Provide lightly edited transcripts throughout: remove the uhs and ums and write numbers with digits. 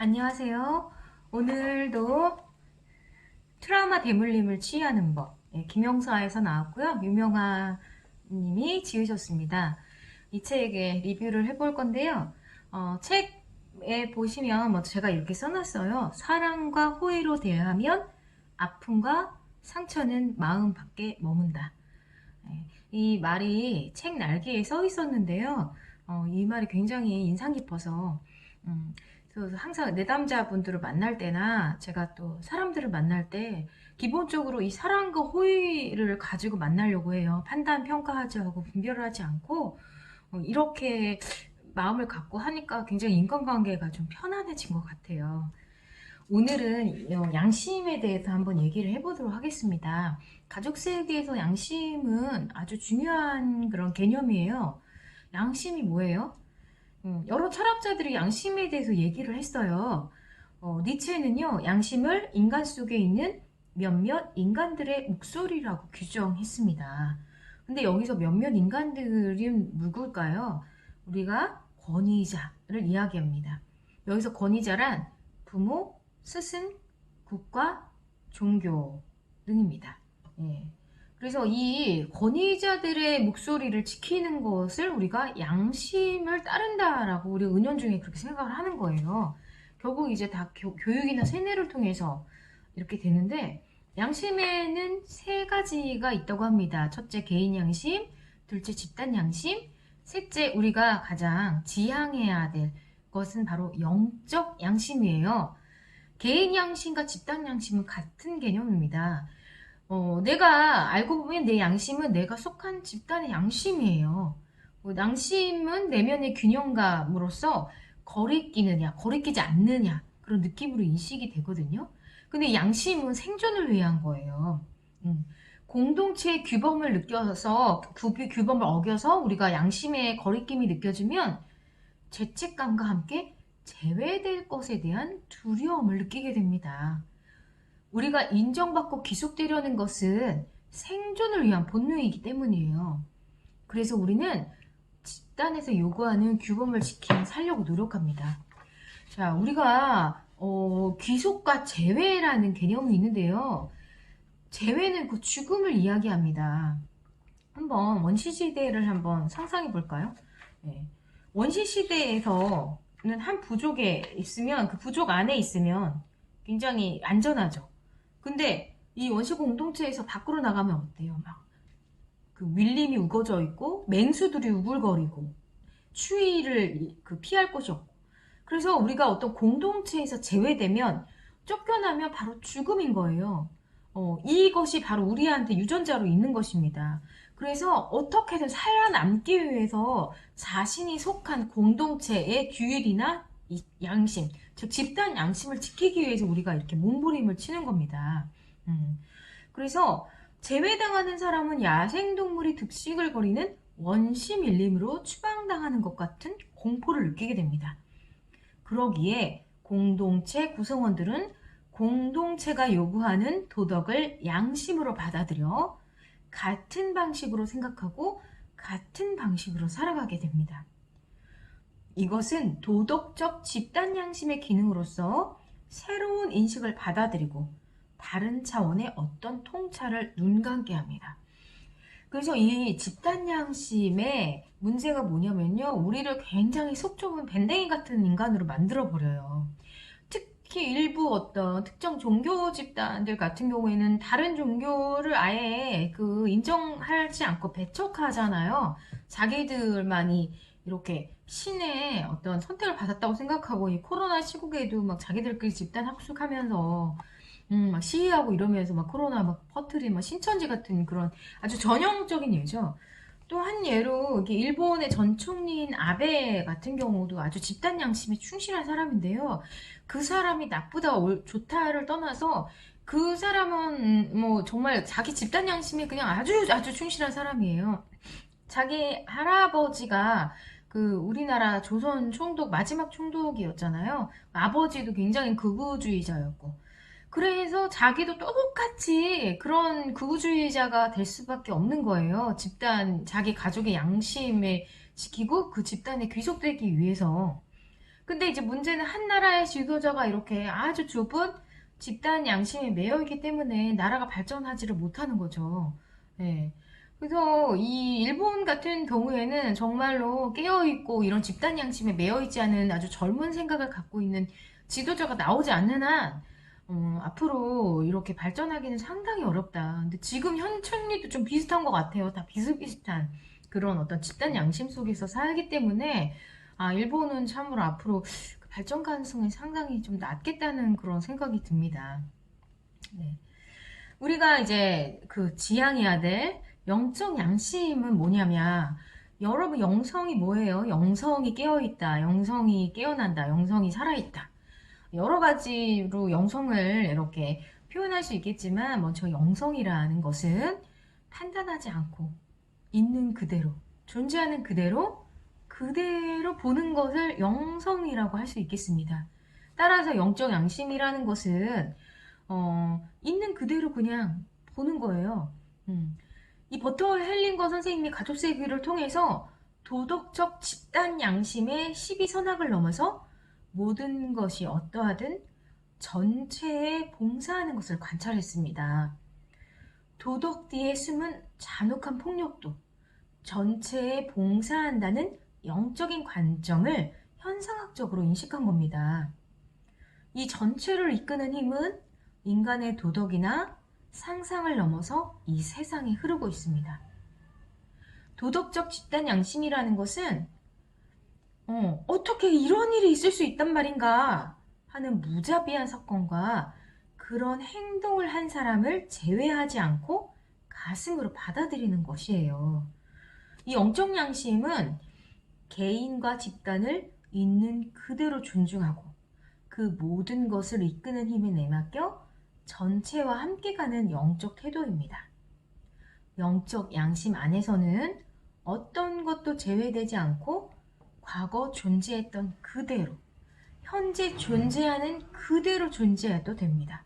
안녕하세요. 오늘도 트라우마 대물림을 치유하는 법, 김영사에서 나왔고요. 유명한 님이 지으셨습니다. 이 책에 리뷰를 해볼 건데요. 책에 보시면 먼저 제가 이렇게 써놨어요. 사랑과 호의로 대하면 아픔과 상처는 마음 밖에 머문다. 이 말이 책 날개에 써 있었는데요. 이 말이 굉장히 인상 깊어서 그래서 항상 내담자분들을 만날 때나 제가 또 사람들을 만날 때 기본적으로 이 사랑과 호의를 가지고 만나려고 해요. 판단, 평가하지 않고 분별하지 않고 이렇게 마음을 갖고 하니까 굉장히 인간관계가 좀 편안해진 것 같아요. 오늘은 양심에 대해서 한번 얘기를 해보도록 하겠습니다. 가족 세계에서 양심은 아주 중요한 그런 개념이에요. 양심이 뭐예요? 여러 철학자들이 양심에 대해서 얘기를 했어요. 니체는요, 양심을 인간 속에 있는 몇몇 인간들의 목소리라고 규정했습니다. 근데 여기서 몇몇 인간들이 누굴까요? 우리가 권위자를 이야기합니다. 여기서 권위자란 부모, 스승, 국가, 종교 등입니다. 예. 그래서 이 권위자들의 목소리를 지키는 것을 우리가 양심을 따른다라고 우리 은연중에 그렇게 생각을 하는 거예요. 결국 이제 다 교육이나 세뇌를 통해서 이렇게 되는데, 양심에는 세 가지가 있다고 합니다. 첫째, 개인 양심; 둘째, 집단 양심; 셋째, 우리가 가장 지향해야 될 것은 바로 영적 양심이에요. 개인 양심과 집단 양심은 같은 개념입니다. 내가 알고 보면 내 양심은 내가 속한 집단의 양심이에요. 양심은 내면의 균형감으로써 거리끼느냐, 거리끼지 않느냐, 그런 느낌으로 인식이 되거든요. 근데 양심은 생존을 위한 거예요. 공동체의 규범을 느껴서, 규범을 어겨서 우리가 양심의 거리낌이 느껴지면 죄책감과 함께 제외될 것에 대한 두려움을 느끼게 됩니다. 우리가 인정받고 귀속되려는 것은 생존을 위한 본능이기 때문이에요. 그래서 우리는 집단에서 요구하는 규범을 지키며 살려고 노력합니다. 자, 우리가 귀속과 제외라는 개념이 있는데요. 제외는 그 죽음을 이야기합니다. 한번 원시시대를 한번 상상해 볼까요? 네. 원시시대에서는 한 부족에 있으면, 그 부족 안에 있으면 굉장히 안전하죠. 근데 이 원시 공동체에서 밖으로 나가면 어때요? 막 그 밀림이 우거져 있고 맹수들이 우글거리고 추위를 피할 곳이 없고, 그래서 우리가 어떤 공동체에서 제외되면, 쫓겨나면 바로 죽음인 거예요. 이것이 바로 우리한테 유전자로 있는 것입니다. 그래서 어떻게든 살아남기 위해서 자신이 속한 공동체의 규율이나 양심, 즉 집단 양심을 지키기 위해서 우리가 이렇게 몸부림을 치는 겁니다. 그래서 제외당하는 사람은 야생동물이 득식을 거리는 원시밀림으로 추방당하는 것 같은 공포를 느끼게 됩니다. 그러기에 공동체 구성원들은 공동체가 요구하는 도덕을 양심으로 받아들여 같은 방식으로 생각하고 같은 방식으로 살아가게 됩니다. 이것은 도덕적 집단 양심의 기능으로서 새로운 인식을 받아들이고 다른 차원의 어떤 통찰을 눈감게 합니다. 그래서 이 집단 양심의 문제가 뭐냐면요, 우리를 굉장히 속 좁은 밴댕이 같은 인간으로 만들어 버려요. 특히 일부 어떤 특정 종교 집단들 같은 경우에는 다른 종교를 아예 인정하지 않고 배척하잖아요. 자기들만이 이렇게 신의 어떤 선택을 받았다고 생각하고, 이 코로나 시국에도 막 자기들끼리 집단 합숙하면서 막 시위하고 이러면서 막 코로나 막 퍼뜨린 막 신천지 같은 그런 아주 전형적인 예죠. 또 한 예로 이게 일본의 전 총리인 아베 같은 경우도 아주 집단 양심에 충실한 사람인데요. 그 사람이 나쁘다 좋다를 떠나서 그 사람은 뭐 정말 자기 집단 양심에 그냥 아주 충실한 사람이에요. 자기 할아버지가 우리나라 조선 총독 마지막 총독이었잖아요. 아버지도 굉장히 극우주의자였고, 그래서 자기도 똑같이 그런 극우주의자가 될 수밖에 없는 거예요. 자기 가족의 양심을 지키고 그 집단에 귀속되기 위해서. 근데 이제 문제는 한 나라의 지도자가 이렇게 아주 좁은 집단 양심에 매여 있기 때문에 나라가 발전하지를 못하는 거죠. 예. 그래서 이 일본 같은 경우에는 정말로 깨어있고 이런 집단 양심에 매여 있지 않은 아주 젊은 생각을 갖고 있는 지도자가 나오지 않는 한 앞으로 이렇게 발전하기는 상당히 어렵다. 근데 지금 현천리도 좀 비슷한 것 같아요. 다 비슷비슷한 그런 어떤 집단 양심 속에서 살기 때문에 일본은 참으로 앞으로 그 발전 가능성이 상당히 좀 낮겠다는 그런 생각이 듭니다. 네. 우리가 이제 그 지향해야 될 영적 양심은 뭐냐면, 여러분 영성이 뭐예요? 영성이 깨어있다, 영성이 깨어난다, 영성이 살아있다. 여러 가지로 영성을 이렇게 표현할 수 있겠지만 먼저 영성이라는 것은 판단하지 않고 있는 그대로, 존재하는 그대로 보는 것을 영성이라고 할 수 있겠습니다. 따라서 영적 양심이라는 것은 있는 그대로 그냥 보는 거예요. 이 버터 헬링거 선생님이 가족세계를 통해서 도덕적 집단 양심의 12선악을 넘어서 모든 것이 어떠하든 전체에 봉사하는 것을 관찰했습니다. 도덕 뒤에 숨은 잔혹한 폭력도 전체에 봉사한다는 영적인 관점을 현상학적으로 인식한 겁니다. 이 전체를 이끄는 힘은 인간의 도덕이나 상상을 넘어서 이 세상에 흐르고 있습니다. 도덕적 집단 양심이라는 것은 어떻게 이런 일이 있을 수 있단 말인가 하는 무자비한 사건과 그런 행동을 한 사람을 제외하지 않고 가슴으로 받아들이는 것이에요. 이 영적 양심은 개인과 집단을 있는 그대로 존중하고 그 모든 것을 이끄는 힘에 내맡겨 전체와 함께 가는 영적 태도입니다. 영적 양심 안에서는 어떤 것도 제외되지 않고 과거 존재했던 그대로, 현재 존재하는 그대로 존재해도 됩니다.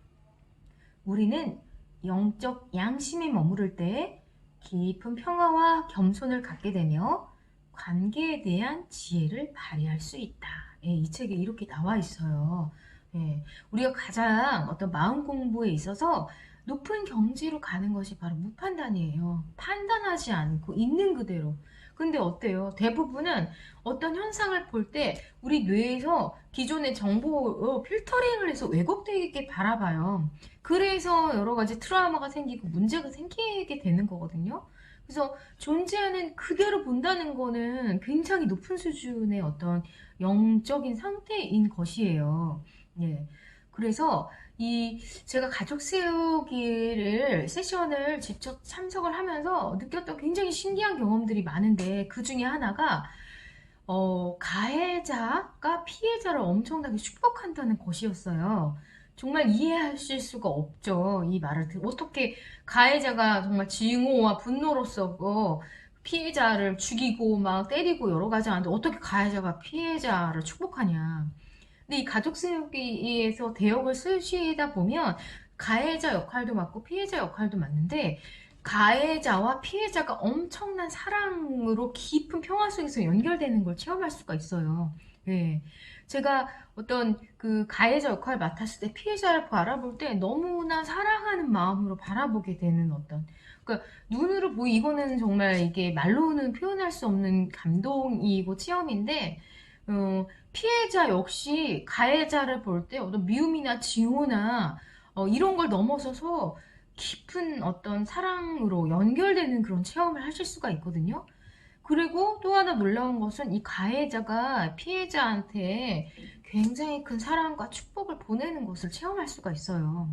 우리는 영적 양심에 머무를 때 깊은 평화와 겸손을 갖게 되며 관계에 대한 지혜를 발휘할 수 있다. 예, 이 책에 이렇게 나와 있어요. 예, 우리가 가장 어떤 마음 공부에 있어서 높은 경지로 가는 것이 바로 무판단이에요. 판단하지 않고 있는 그대로. 근데 어때요? 대부분은 어떤 현상을 볼 때 우리 뇌에서 기존의 정보 필터링을 해서 왜곡되게 바라봐요. 그래서 여러 가지 트라우마가 생기고 문제가 생기게 되는 거거든요. 그래서 존재하는 그대로 본다는 거는 굉장히 높은 수준의 어떤 영적인 상태인 것이에요. 예. 그래서 제가 가족 세우기를 세션을 직접 참석을 하면서 느꼈던 굉장히 신기한 경험들이 많은데 그 중에 하나가 가해자가 피해자를 엄청나게 축복한다는 것이었어요. 정말 이해하실 수가 없죠. 이 말을 어떻게 가해자가 정말 증오와 분노로서 피해자를 죽이고 막 때리고 여러 가지 하는데 어떻게 가해자가 피해자를 축복하냐. 근데 이 가족 세우기에서 대역을 쓰시다 보면 가해자 역할도 맡고 피해자 역할도 맡는데 가해자와 피해자가 엄청난 사랑으로 깊은 평화 속에서 연결되는 걸 체험할 수가 있어요. 예. 제가 어떤 그 가해자 역할을 맡았을 때 피해자를 바라볼 때 너무나 사랑하는 마음으로 바라보게 되는 어떤, 그러니까 눈으로 이거는 정말 이게 말로는 표현할 수 없는 감동이고 체험인데, 피해자 역시 가해자를 볼 때 어떤 미움이나 증오나 이런 걸 넘어서서 깊은 어떤 사랑으로 연결되는 그런 체험을 하실 수가 있거든요. 그리고 또 하나 놀라운 것은 이 가해자가 피해자한테 굉장히 큰 사랑과 축복을 보내는 것을 체험할 수가 있어요.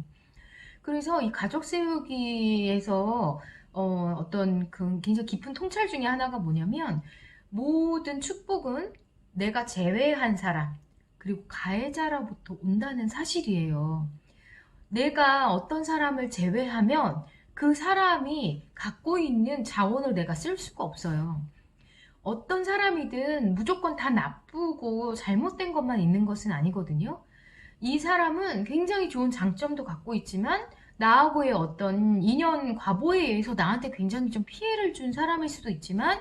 그래서 이 가족 세우기에서 어떤 그 굉장히 깊은 통찰 중에 하나가 뭐냐면 모든 축복은 내가 제외한 사람 그리고 가해자로부터 온다는 사실이에요. 내가 어떤 사람을 제외하면 그 사람이 갖고 있는 자원을 내가 쓸 수가 없어요. 어떤 사람이든 무조건 다 나쁘고 잘못된 것만 있는 것은 아니거든요. 이 사람은 굉장히 좋은 장점도 갖고 있지만 나하고의 어떤 인연 과보에 의해서 나한테 굉장히 좀 피해를 준 사람일 수도 있지만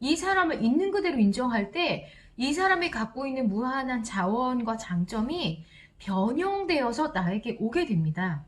이 사람을 있는 그대로 인정할 때 이 사람이 갖고 있는 무한한 자원과 장점이 변형되어서 나에게 오게 됩니다.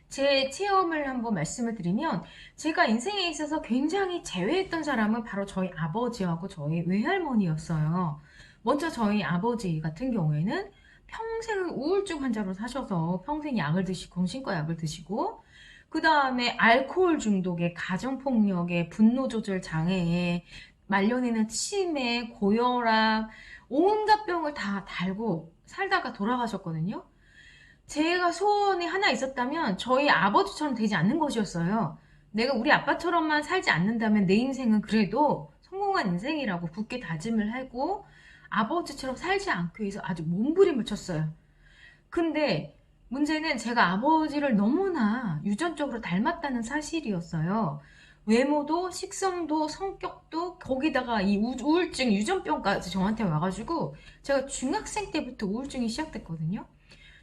제 체험을 한번 말씀을 드리면, 제가 인생에 있어서 굉장히 제외했던 사람은 바로 저희 아버지하고 저희 외할머니였어요. 먼저 저희 아버지 같은 경우에는 평생을 우울증 환자로 사셔서 평생 약을 드시고, 정신과 약을 드시고, 그 다음에 알코올 중독에, 가정폭력에, 분노조절 장애에, 말년에는 치매, 고혈압, 온갖 병을 다 달고 살다가 돌아가셨거든요. 제가 소원이 하나 있었다면 저희 아버지처럼 되지 않는 것이었어요. 내가 우리 아빠처럼만 살지 않는다면 내 인생은 그래도 성공한 인생이라고 굳게 다짐을 하고 아버지처럼 살지 않기 위해서 아주 몸부림을 쳤어요. 근데 문제는 제가 아버지를 너무나 유전적으로 닮았다는 사실이었어요. 외모도 식성도 성격도 거기다가 이 우울증 유전병까지 저한테 와가지고 제가 중학생 때부터 우울증이 시작됐거든요.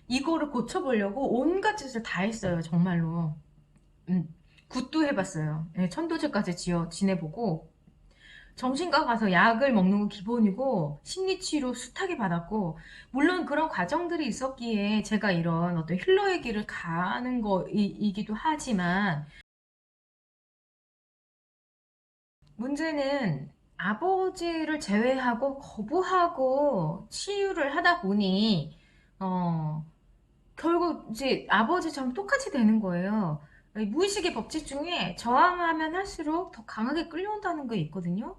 이거를 고쳐보려고 온갖 짓을 다 했어요, 정말로. 굿도 해봤어요. 예, 천도제까지 지내보고, 정신과 가서 약을 먹는 거 기본이고, 심리치료 숱하게 받았고, 물론 그런 과정들이 있었기에 제가 이런 어떤 힐러의 길을 가는 거이기도 하지만, 문제는 아버지를 제외하고 거부하고 치유를 하다 보니, 어, 결국 이제 아버지처럼 똑같이 되는 거예요. 무의식의 법칙 중에 저항하면 할수록 더 강하게 끌려온다는 게 있거든요.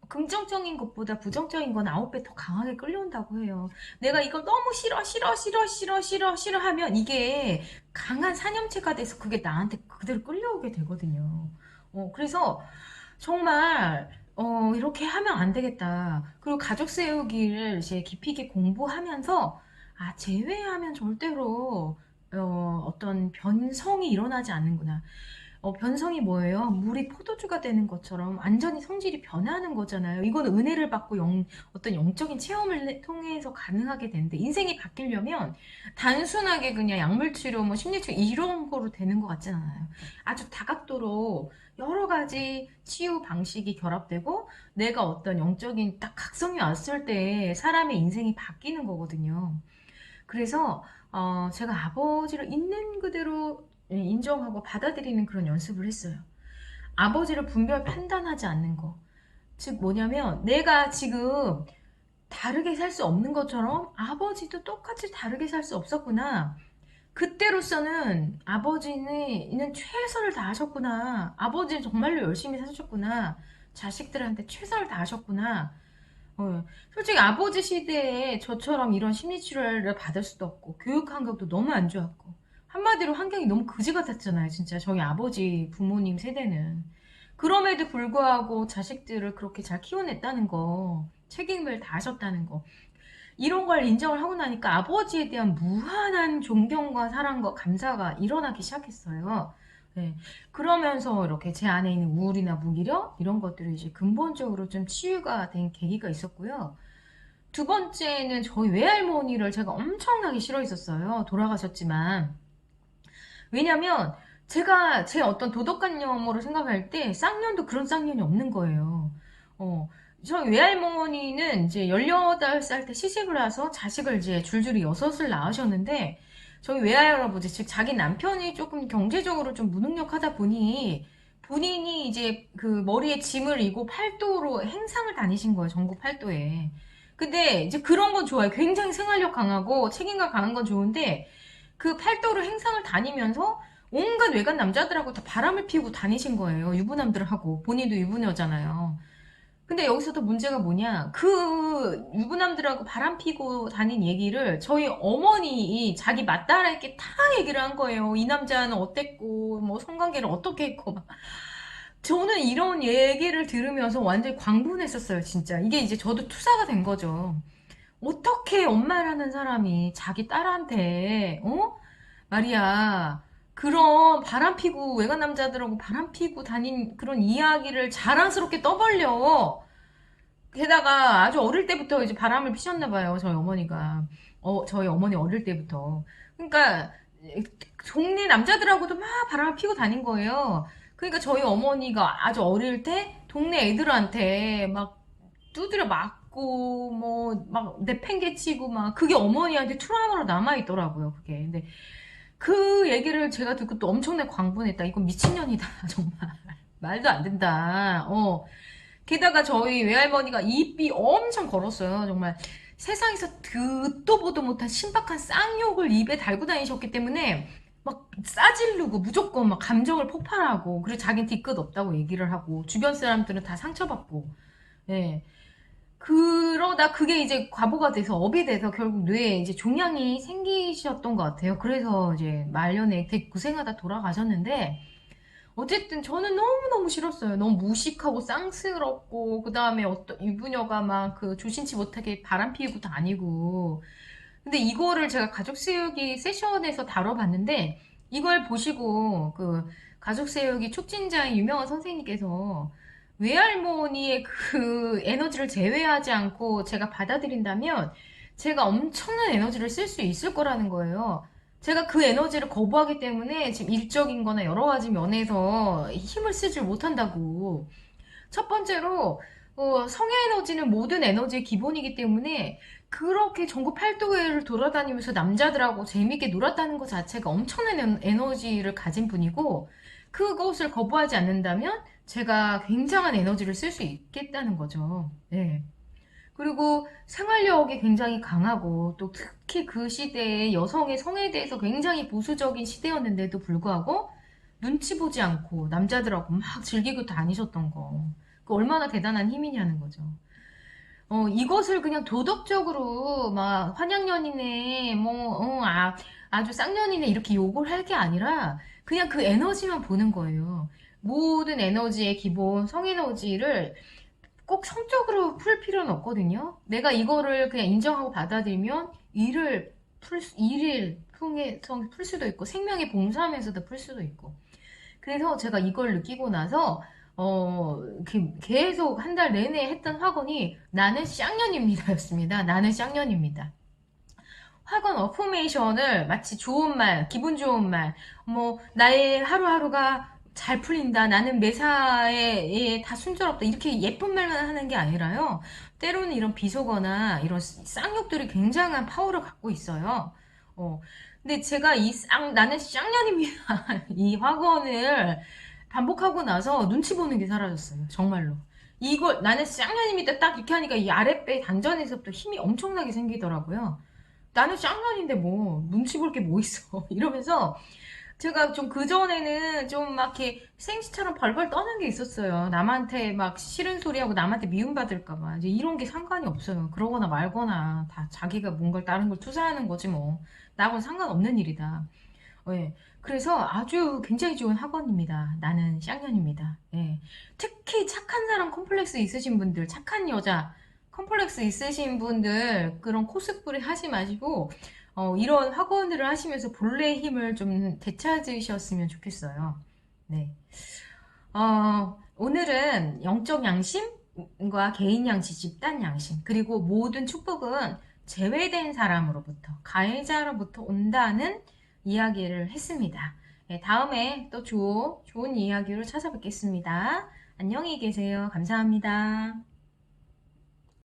긍정적인 것보다 부정적인 건 9배 더 강하게 끌려온다고 해요. 내가 이걸 너무 싫어, 싫어, 싫어, 싫어, 싫어, 싫어 하면 이게 강한 사념체가 돼서 그게 나한테 그대로 끌려오게 되거든요. 그래서 정말 이렇게 하면 안 되겠다. 그리고 가족 세우기를 이제 깊이 있게 공부하면서 제외하면 절대로 어떤 변성이 일어나지 않는구나. 변성이 뭐예요? 물이 포도주가 되는 것처럼 완전히 성질이 변하는 거잖아요. 이건 은혜를 받고 어떤 영적인 체험을 통해서 가능하게 되는데, 인생이 바뀌려면 단순하게 그냥 약물치료, 뭐 심리치료 이런 거로 되는 것 같진 않아요. 아주 다각도로 여러 가지 치유 방식이 결합되고 내가 어떤 영적인 딱 각성이 왔을 때 사람의 인생이 바뀌는 거거든요. 그래서 제가 아버지를 있는 그대로 인정하고 받아들이는 그런 연습을 했어요. 아버지를 분별 판단하지 않는 거. 즉 뭐냐면 내가 지금 다르게 살 수 없는 것처럼 아버지도 똑같이 다르게 살 수 없었구나. 그때로서는 아버지는 최선을 다하셨구나. 아버지는 정말로 열심히 사셨구나. 자식들한테 최선을 다하셨구나. 솔직히 아버지 시대에 저처럼 이런 심리치료를 받을 수도 없고 교육 환경도 너무 안 좋았고 한마디로 환경이 너무 그지 같았잖아요. 진짜 저희 아버지 부모님 세대는. 그럼에도 불구하고 자식들을 그렇게 잘 키워냈다는 거, 책임을 다하셨다는 거, 이런 걸 인정을 하고 나니까 아버지에 대한 무한한 존경과 사랑과 감사가 일어나기 시작했어요. 네. 그러면서 이렇게 제 안에 있는 우울이나 무기력 이런 것들이 이제 근본적으로 좀 치유가 된 계기가 있었고요. 두 번째는 저희 외할머니를 제가 엄청나게 싫어했었어요. 돌아가셨지만. 왜냐면 제가 제 어떤 도덕관념으로 생각할 때 쌍년도 그런 쌍년이 없는 거예요. 저희 외할머니는 이제 18살 때 시집을 와서 자식을 이제 줄줄이 6을 낳으셨는데, 저희 외할아버지, 즉 자기 남편이 조금 경제적으로 좀 무능력하다 보니 본인이 이제 그 머리에 짐을 이고 팔도로 행상을 다니신 거예요. 전국 팔도에. 근데 이제 그런 건 좋아요. 굉장히 생활력 강하고 책임감 강한 건 좋은데 그 팔도로 행상을 다니면서 온갖 외간 남자들하고 다 바람을 피우고 다니신 거예요. 유부남들하고. 본인도 유부녀잖아요. 근데 여기서도 문제가 뭐냐, 그 유부남들하고 바람 피고 다닌 얘기를 저희 어머니 자기 맏딸에게 다 얘기를 한 거예요. 이 남자는 어땠고 뭐 성관계를 어떻게 했고 막. 저는 이런 얘기를 들으면서 완전히 광분했었어요. 진짜 이게 이제 저도 투사가 된 거죠. 어떻게 엄마라는 사람이 자기 딸한테 말이야, 그런 바람 피고 외간 남자들하고 바람 피고 다닌 그런 이야기를 자랑스럽게 떠벌려. 게다가 아주 어릴 때부터 이제 바람을 피셨나 봐요. 저희 어머니가. 저희 어머니 어릴 때부터. 그러니까 동네 남자들하고도 막 바람을 피고 다닌 거예요. 그러니까 저희 어머니가 아주 어릴 때 동네 애들한테 막 두드려 맞고 맞고 뭐 막 내팽개치고 막 그게 어머니한테 트라우마로 남아있더라고요. 그게. 근데 그 얘기를 제가 듣고 또 엄청나게 광분했다. 이건 미친년이다. 정말 말도 안 된다. 게다가 저희 외할머니가 입이 엄청 걸었어요. 정말 세상에서 듣도 보도 못한 신박한 쌍욕을 입에 달고 다니셨기 때문에 막 싸질르고 무조건 막 감정을 폭발하고 그리고 자기는 뒤끝 없다고 얘기를 하고 주변 사람들은 다 상처받고 예. 그러다 그게 이제 과보가 돼서 업이 돼서 결국 뇌에 이제 종양이 생기셨던 것 같아요. 그래서 이제 말년에 되게 고생하다 돌아가셨는데 어쨌든 저는 너무너무 싫었어요. 너무 무식하고 쌍스럽고 그 다음에 어떤 유부녀가 막 그 조신치 못하게 바람 피우고 다니고 근데 이거를 제가 가족 세우기 세션에서 다뤄봤는데 이걸 보시고 그 가족 세우기 촉진자의 유명한 선생님께서 외할머니의 그 에너지를 제외하지 않고 제가 받아들인다면 제가 엄청난 에너지를 쓸 수 있을 거라는 거예요. 제가 그 에너지를 거부하기 때문에 지금 일적인 거나 여러 가지 면에서 힘을 쓰질 못한다고. 첫 번째로 성의 에너지는 모든 에너지의 기본이기 때문에 그렇게 전국 팔도를 돌아다니면서 남자들하고 재밌게 놀았다는 것 자체가 엄청난 에너지를 가진 분이고 그것을 거부하지 않는다면 제가 굉장한 에너지를 쓸 수 있겠다는 거죠. 네. 그리고 생활력이 굉장히 강하고 또 특히 그 시대에 여성의 성에 대해서 굉장히 보수적인 시대였는데도 불구하고 눈치 보지 않고 남자들하고 막 즐기고 다니셨던 거. 그 얼마나 대단한 힘이냐는 거죠. 이것을 그냥 도덕적으로 막 환양년이네, 뭐, 아주 쌍년이네 이렇게 욕을 할 게 아니라 그냥 그 에너지만 보는 거예요. 모든 에너지의 기본 성에너지를 꼭 성적으로 풀 필요는 없거든요. 내가 이거를 그냥 인정하고 받아들이면 일을 통해서 풀 수도 있고 생명에 봉사하면서도 풀 수도 있고. 그래서 제가 이걸 느끼고 나서 계속 한 달 내내 했던 학원이 나는 쌍년입니다였습니다. 나는 쌍년입니다. 학원 어포메이션을 마치 좋은 말, 기분 좋은 말, 뭐 나의 하루하루가 잘 풀린다. 나는 매사에 다 순조롭다. 이렇게 예쁜 말만 하는 게 아니라요. 때로는 이런 비속어나 이런 쌍욕들이 굉장한 파워를 갖고 있어요. 근데 제가 나는 쌍년입니다. 이 학원을 반복하고 나서 눈치 보는 게 사라졌어요. 정말로. 이걸 나는 쌍년입니다. 딱 이렇게 하니까 이 아랫배 단전에서부터 힘이 엄청나게 생기더라고요. 나는 쌍년인데 뭐 눈치 볼 게 뭐 있어 이러면서 제가 좀 그전에는 좀 막 이렇게 생쥐처럼 벌벌 떠는 게 있었어요. 남한테 막 싫은 소리하고 남한테 미움받을까봐 이제 이런 게 상관이 없어요. 그러거나 말거나 다 자기가 뭔가를 다른 걸 투자하는 거지 뭐 나하고는 상관없는 일이다. 예. 그래서 아주 굉장히 좋은 학원입니다. 나는 쌍년입니다. 예. 특히 착한 사람 콤플렉스 있으신 분들, 착한 여자 컴플렉스 있으신 분들 그런 코스프레 하지 마시고 이런 학원들을 하시면서 본래의 힘을 좀 되찾으셨으면 좋겠어요. 네. 오늘은 영적 양심과 개인 양심, 집단 양심, 그리고 모든 축복은 제외된 사람으로부터, 가해자로부터 온다는 이야기를 했습니다. 네, 다음에 또 좋은 이야기로 찾아뵙겠습니다. 안녕히 계세요. 감사합니다.